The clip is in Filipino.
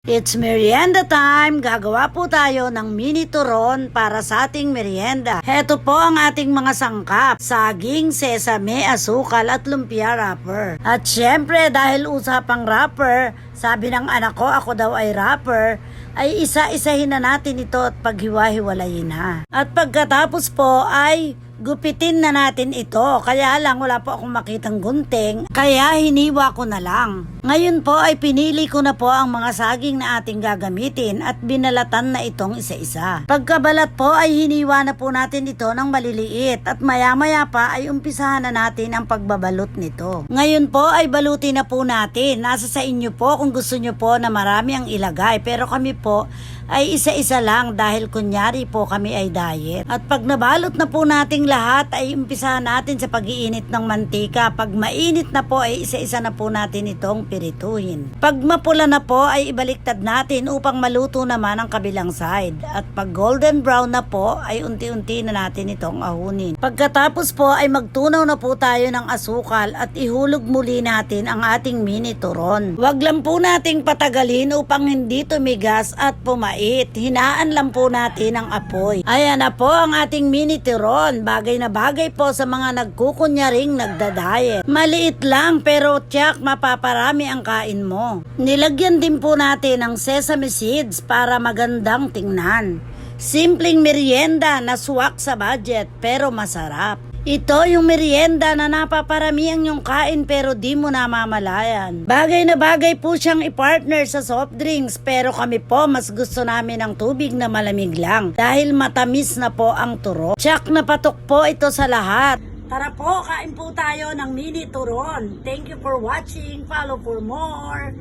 It's merienda time! Gagawa po tayo ng mini turon para sa ating merienda. Heto po ang ating mga sangkap: saging, sesame, asukal at lumpia wrapper. At syempre dahil usapang wrapper, sabi ng anak ko ako daw ay wrapper, ay isa-isahin na natin ito at paghiwa-hiwalayin na. At pagkatapos po ay gupitin na natin ito. Kaya lang wala po akong makitang gunting, kaya hiniwa ko na lang. Ngayon po ay pinili ko na po ang mga saging na ating gagamitin at binalatan na itong isa-isa. Pagkabalat po ay hiniwa na po natin ito ng maliliit at maya-maya pa ay umpisahan na natin ang pagbabalot nito. Ngayon po ay balutin na po natin. Nasa sa inyo po kung gusto nyo po na marami ang ilagay, pero kami po ay isa-isa lang dahil kunyari po kami ay diet. At pag nabalot na po nating lahat ay umpisahan natin sa pag-iinit ng mantika. Pag mainit na po ay isa-isa na po natin itong pirituhin. Pag mapula na po ay ibaliktad natin upang maluto naman ang kabilang side. At pag golden brown na po ay unti-unti na natin itong ahunin. Pagkatapos po ay magtunaw na po tayo ng asukal at ihulog muli natin ang ating mini turon. Wag lang po nating patagalin upang hindi tumigas at pumait. Hinaan lang po natin ang apoy. Ayan na po ang ating mini turon. Bagay na bagay po sa mga nagkukunyaring nagdadayet. Maliit lang pero tiyak mapaparami ang kain mo. Nilagyan din po natin ng sesame seeds para magandang tingnan. Simpleng merienda na swak sa budget pero masarap. Ito yung merienda na napaparami ang iyong kain pero di mo namamalayan. Bagay na bagay po siyang i-partner sa soft drinks, pero kami po mas gusto namin ng tubig na malamig lang dahil matamis na po ang turo. Tsak na patok po ito sa lahat. Tara po, kain po tayo ng mini turon. Thank you for watching. Follow for more.